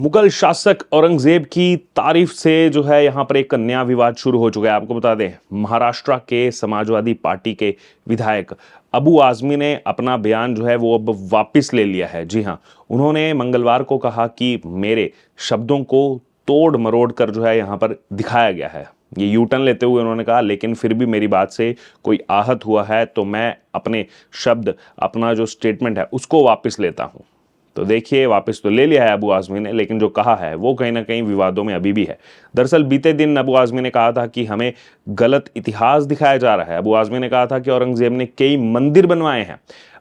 मुगल शासक औरंगजेब की तारीफ से जो है यहाँ पर एक नया विवाद शुरू हो चुका है। आपको बता दें, महाराष्ट्र के समाजवादी पार्टी के विधायक अबू आजमी ने अपना बयान जो है वो अब वापस ले लिया है। जी हाँ, उन्होंने मंगलवार को कहा कि मेरे शब्दों को तोड़ मरोड़ कर जो है यहाँ पर दिखाया गया है। ये यू टर्न लेते हुए उन्होंने कहा, लेकिन फिर भी मेरी बात से कोई आहत हुआ है तो मैं अपने शब्द, अपना जो स्टेटमेंट है उसको वापस लेता हूँ। तो देखिए, वापस तो ले लिया है अबू आजमी ने, लेकिन जो कहा है वो कहीं ना कहीं विवादों में अभी भी है। दरअसल बीते दिन अबू आजमी ने कहा था कि हमें गलत इतिहास दिखाया जा रहा है। अबू आजमी ने कहा था कि औरंगजेब ने कई मंदिर बनवाए हैं,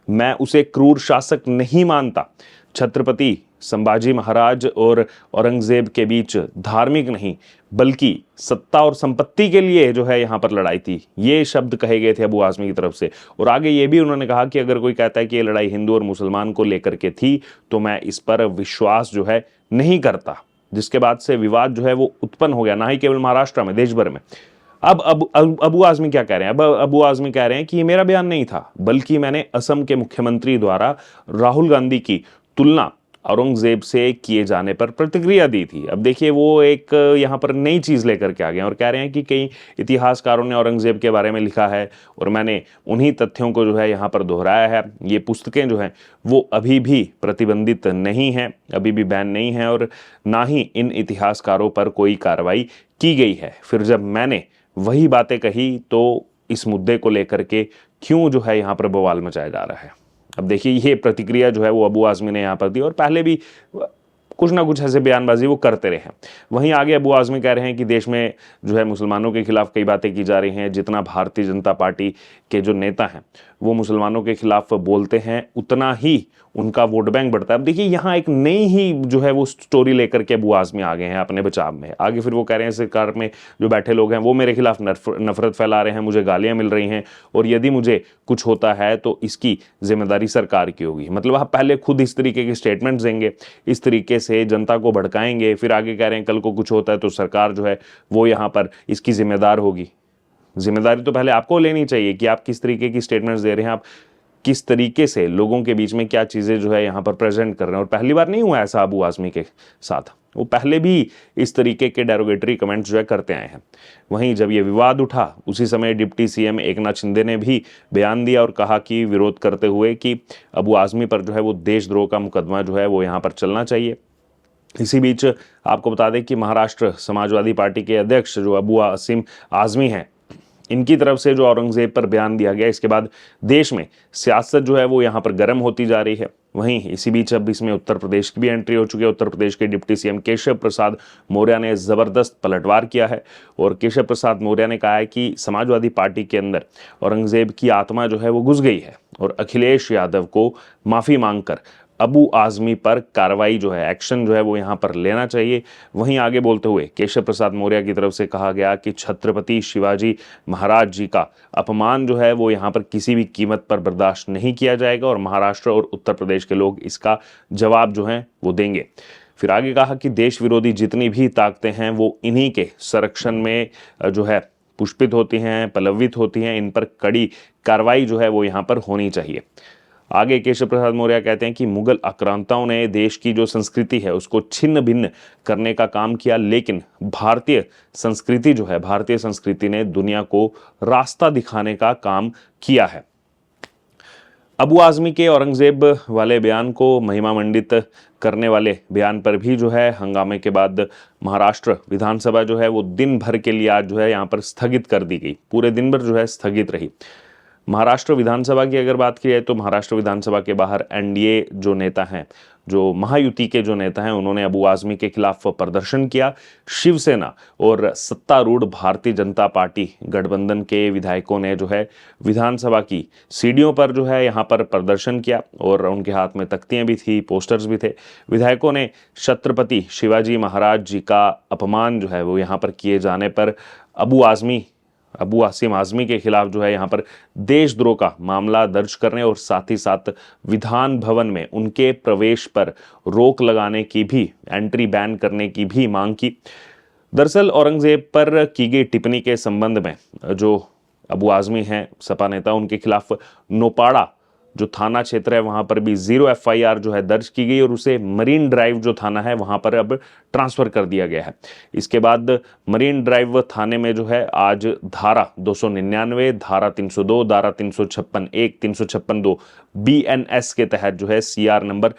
मैं उसे क्रूर शासक नहीं मानता। छत्रपति संभाजी महाराज और औरंगजेब के बीच धार्मिक नहीं बल्कि सत्ता और संपत्ति के लिए जो है यहाँ पर लड़ाई थी, ये शब्द कहे गए थे अबू आजमी की तरफ से। और आगे ये भी उन्होंने कहा कि अगर कोई कहता है कि ये लड़ाई हिंदू और मुसलमान को लेकर के थी तो मैं इस पर विश्वास जो है नहीं करता। जिसके बाद से विवाद जो है वो उत्पन्न हो गया, ना ही केवल महाराष्ट्र में, देश भर में। अब अबू आजमी क्या कह रहे हैं? अब अबू आजमी कह रहे हैं कि ये मेरा बयान नहीं था, बल्कि मैंने असम के मुख्यमंत्री द्वारा राहुल गांधी की तुलना औरंगजेब से किए जाने पर प्रतिक्रिया दी थी। अब देखिए, वो एक यहाँ पर नई चीज लेकर के आ गए और कह रहे हैं कि कई इतिहासकारों ने औरंगजेब के बारे में लिखा है और मैंने उन्हीं तथ्यों को जो है यहाँ पर दोहराया है। ये पुस्तकें जो हैं वो अभी भी प्रतिबंधित नहीं हैं, अभी भी बैन नहीं है, और ना ही इन इतिहासकारों पर कोई कार्रवाई की गई है। फिर जब मैंने वही बातें कही तो इस मुद्दे को लेकर के क्यों जो है यहाँ पर बवाल मचाया जा रहा है? अब देखिए, ये प्रतिक्रिया जो है वो अबू आजमी ने यहाँ पर दी, और पहले भी कुछ ना कुछ ऐसे बयानबाजी वो करते रहे हैं। वहीं आगे अबू आजमी कह रहे हैं कि देश में जो है मुसलमानों के खिलाफ कई बातें की जा रही हैं। जितना भारतीय जनता पार्टी के जो नेता हैं वो मुसलमानों के खिलाफ बोलते हैं, उतना ही उनका वोट बैंक बढ़ता है। अब देखिए, यहाँ एक नई ही जो है वो स्टोरी लेकर के अबू आजमी आ गए हैं अपने बचाव में। आगे फिर वो कह रहे हैं सरकार में जो बैठे लोग हैं वो मेरे खिलाफ नफरत फैला रहे हैं, मुझे गालियां मिल रही हैं, और यदि मुझे कुछ होता है तो इसकी जिम्मेदारी सरकार की होगी। मतलब आप पहले खुद इस तरीके के स्टेटमेंट्स देंगे, इस तरीके से जनता को भड़काएंगे, फिर आगे कह रहे हैं कल को कुछ होता है तो सरकार जो है वो यहाँ पर इसकी जिम्मेदार होगी। जिम्मेदारी तो पहले आपको लेनी चाहिए कि आप किस तरीके की स्टेटमेंट्स दे रहे हैं, आप किस तरीके से लोगों के बीच में क्या चीजें जो है यहाँ पर प्रेजेंट कर रहे हैं। और पहली बार नहीं हुआ ऐसा अबू आजमी के साथ, वो पहले भी इस तरीके के डेरोगेटरी कमेंट्स जो है करते आए हैं। वहीं जब ये विवाद उठा उसी समय डिप्टी सीएम एकनाथ शिंदे ने भी बयान दिया और कहा कि विरोध करते हुए कि अबू आजमी पर जो है वो देशद्रोह का मुकदमा जो है वो यहाँ पर चलना चाहिए। इसी बीच आपको बता दें कि महाराष्ट्र समाजवादी पार्टी के अध्यक्ष जो अबू आसिम आजमी हैं, इनकी तरफ से जो औरंगजेब पर बयान दिया गया, इसके बाद देश में सियासत जो है वो यहाँ पर गर्म होती जा रही है। वहीं इसी बीच अब इसमें उत्तर प्रदेश की भी एंट्री हो चुकी है। उत्तर प्रदेश के डिप्टी सीएम केशव प्रसाद मौर्य ने जबरदस्त पलटवार किया है, और केशव प्रसाद मौर्य ने कहा है कि समाजवादी पार्टी के अंदर औरंगजेब की आत्मा जो है वो घुस गई है और अखिलेश यादव को माफी मांगकर अबू आजमी पर कार्रवाई जो है, एक्शन जो है वो यहाँ पर लेना चाहिए। वहीं आगे बोलते हुए केशव प्रसाद मौर्य की तरफ से कहा गया कि छत्रपति शिवाजी महाराज जी का अपमान जो है वो यहाँ पर किसी भी कीमत पर बर्दाश्त नहीं किया जाएगा, और महाराष्ट्र और उत्तर प्रदेश के लोग इसका जवाब जो है वो देंगे। फिर आगे कहा कि देश विरोधी जितनी भी ताकतें हैं वो इन्हीं के संरक्षण में जो है पुष्पित होती हैं, पल्लवित होती हैं, इन पर कड़ी कार्रवाई जो है वो यहाँ पर होनी चाहिए। आगे केशव प्रसाद मौर्य कहते हैं कि मुगल आक्रांताओं ने देश की जो संस्कृति है उसको छिन्न भिन्न करने का काम किया, लेकिन भारतीय संस्कृति जो है, भारतीय संस्कृति ने दुनिया को रास्ता दिखाने का काम किया है। अबू आजमी के औरंगजेब वाले बयान को महिमा मंडित करने वाले बयान पर भी जो है हंगामे के बाद महाराष्ट्र विधानसभा जो है वो दिन भर के लिए आज जो है यहाँ पर स्थगित कर दी गई, पूरे दिन भर जो है स्थगित रही। महाराष्ट्र विधानसभा की अगर बात की जाए तो महाराष्ट्र विधानसभा के बाहर एनडीए जो नेता हैं, जो महायुति के जो नेता हैं, उन्होंने अबू आजमी के खिलाफ प्रदर्शन किया। शिवसेना और सत्तारूढ़ भारतीय जनता पार्टी गठबंधन के विधायकों ने जो है विधानसभा की सीढ़ियों पर जो है यहाँ पर प्रदर्शन किया, और उनके हाथ में तख्तियां भी थी, पोस्टर्स भी थे। विधायकों ने छत्रपति शिवाजी महाराज जी का अपमान जो है वो यहाँ पर किए जाने पर अबू आसिम आजमी के खिलाफ जो है यहाँ पर देशद्रोह का मामला दर्ज करने और साथ ही साथ विधान भवन में उनके प्रवेश पर रोक लगाने की भी, एंट्री बैन करने की भी मांग की। दरअसल औरंगजेब पर की गई टिप्पणी के संबंध में जो अबू आजमी हैं सपा नेता, उनके खिलाफ नोपाड़ा जो थाना क्षेत्र है वहां पर भी 0 FIR जो है दर्ज की गई और उसे मरीन ड्राइव जो थाना है वहां पर अब ट्रांसफर कर दिया गया है। इसके बाद मरीन ड्राइव थाने में जो है आज धारा 299, धारा 302, धारा 356(1), 356(2) BNS के तहत जो है CR नंबर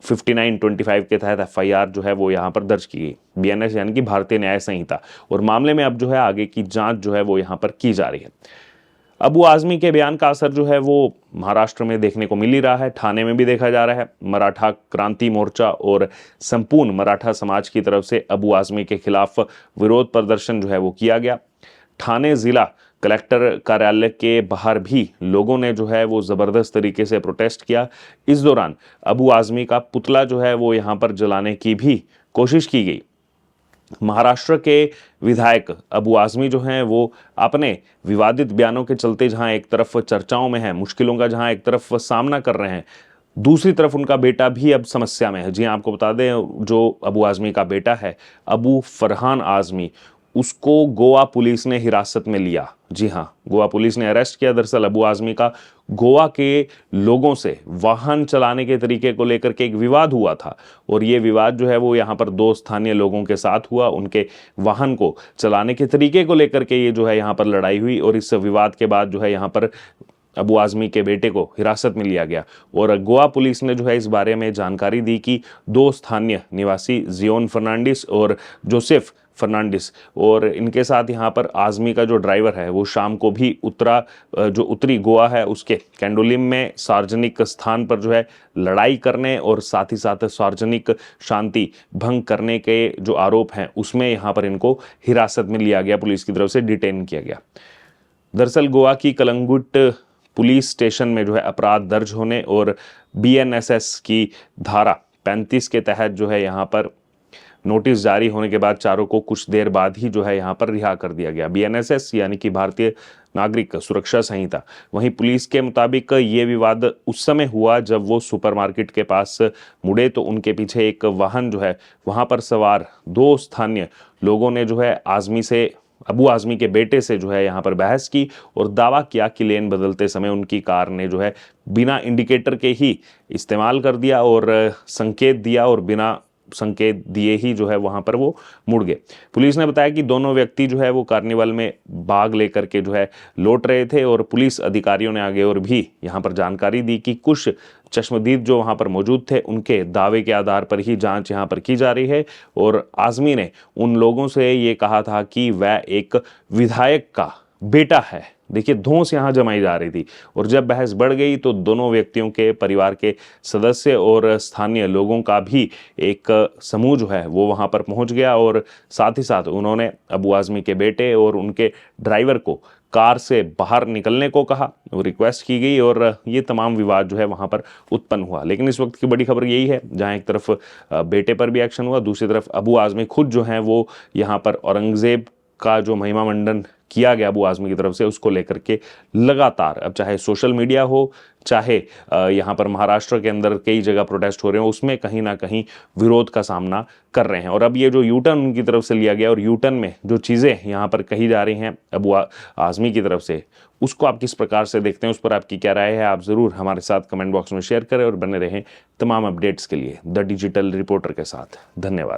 5925 के तहत FIR जो है वो यहाँ पर दर्ज की गई। BNS यानी कि भारतीय न्याय संहिता, और मामले में अब जो है आगे की जांच जो है वो यहाँ पर की जा रही है। अबू आजमी के बयान का असर जो है वो महाराष्ट्र में देखने को मिल ही रहा है, थाने में भी देखा जा रहा है। मराठा क्रांति मोर्चा और संपूर्ण मराठा समाज की तरफ से अबू आजमी के खिलाफ विरोध प्रदर्शन जो है वो किया गया। ठाणे जिला कलेक्टर कार्यालय के बाहर भी लोगों ने जो है वो जबरदस्त तरीके से प्रोटेस्ट किया। इस दौरान अबू आजमी का पुतला जो है वो यहाँ पर जलाने की भी कोशिश की गई। महाराष्ट्र के विधायक अबू आजमी जो हैं वो अपने विवादित बयानों के चलते जहां एक तरफ चर्चाओं में है, मुश्किलों का जहां एक तरफ सामना कर रहे हैं, दूसरी तरफ उनका बेटा भी अब समस्या में है। जी आपको बता दें, जो अबू आजमी का बेटा है अबू फरहान आजमी, उसको गोवा पुलिस ने हिरासत में लिया। जी हाँ, गोवा पुलिस ने अरेस्ट किया। दरअसल अबू आजमी का गोवा के लोगों से वाहन चलाने के तरीके को लेकर के एक विवाद हुआ था, और ये विवाद जो है वो यहाँ पर 2 स्थानीय लोगों के साथ हुआ। उनके वाहन को चलाने के तरीके को लेकर के ये जो है यहाँ पर लड़ाई हुई, और इस विवाद के बाद जो है यहाँ पर अबू आजमी के बेटे को हिरासत में लिया गया। और गोवा पुलिस ने जो है इस बारे में जानकारी दी कि 2 स्थानीय निवासी जियोन फर्नांडिस और जोसेफ फर्नांडिस, और इनके साथ यहाँ पर आजमी का जो ड्राइवर है वो शाम को भी उत्तरी गोवा है उसके कैंडोलिम में सार्वजनिक स्थान पर जो है लड़ाई करने और साथ ही साथ सार्वजनिक शांति भंग करने के जो आरोप हैं उसमें यहाँ पर इनको हिरासत में लिया गया, पुलिस की तरफ से डिटेन किया गया। दरअसल गोवा की कलंगुट पुलिस स्टेशन में जो है अपराध दर्ज होने और BNSS की धारा 35 के तहत जो है यहाँ पर नोटिस जारी होने के बाद चारों को कुछ देर बाद ही जो है यहाँ पर रिहा कर दिया गया। BNSS यानी कि भारतीय नागरिक सुरक्षा संहिता। वहीं पुलिस के मुताबिक ये विवाद उस समय हुआ जब वो सुपरमार्केट के पास मुड़े तो उनके पीछे एक वाहन जो है वहां पर सवार 2 स्थानीय लोगों ने जो है अबू आजमी के बेटे से जो है यहाँ पर बहस की और दावा किया कि लेन बदलते समय उनकी कार ने जो है बिना इंडिकेटर के ही इस्तेमाल कर दिया और संकेत दिया, और बिना संकेत दिए ही जो है वहां पर वो मुड़ गए। पुलिस ने बताया कि दोनों व्यक्ति जो है वो कार्निवल में बाग लेकर के जो है लौट रहे थे, और पुलिस अधिकारियों ने आगे और भी यहाँ पर जानकारी दी कि कुछ चश्मदीद जो वहां पर मौजूद थे उनके दावे के आधार पर ही जांच यहाँ पर की जा रही है। और आजमी ने उन लोगों से ये कहा था कि वह एक विधायक का बेटा है। देखिए, धौंस यहाँ जमाई जा रही थी, और जब बहस बढ़ गई तो दोनों व्यक्तियों के परिवार के सदस्य और स्थानीय लोगों का भी एक समूह जो है वो वहां पर पहुंच गया, और साथ ही साथ उन्होंने अबू आजमी के बेटे और उनके ड्राइवर को कार से बाहर निकलने को कहा, रिक्वेस्ट की गई, और ये तमाम विवाद जो है वहां पर उत्पन्न हुआ। लेकिन इस वक्त की बड़ी खबर यही है, जहां एक तरफ बेटे पर भी एक्शन हुआ, दूसरी तरफ अबू आजमी खुद जो है वो यहाँ पर औरंगजेब का जो महिमा मंडन किया गया अबू आजमी की तरफ से उसको लेकर के लगातार, अब चाहे सोशल मीडिया हो, चाहे यहाँ पर महाराष्ट्र के अंदर कई जगह प्रोटेस्ट हो रहे हो, उसमें कहीं ना कहीं विरोध का सामना कर रहे हैं। और अब ये जो यूटर्न उनकी तरफ से लिया गया, और यूटर्न में जो चीज़ें यहाँ पर कही जा रही हैं अबू आजमी की तरफ से, उसको आप किस प्रकार से देखते हैं, उस पर आपकी क्या राय है, आप ज़रूर हमारे साथ कमेंट बॉक्स में शेयर करें और बने रहें तमाम अपडेट्स के लिए द डिजिटल रिपोर्टर के साथ। धन्यवाद।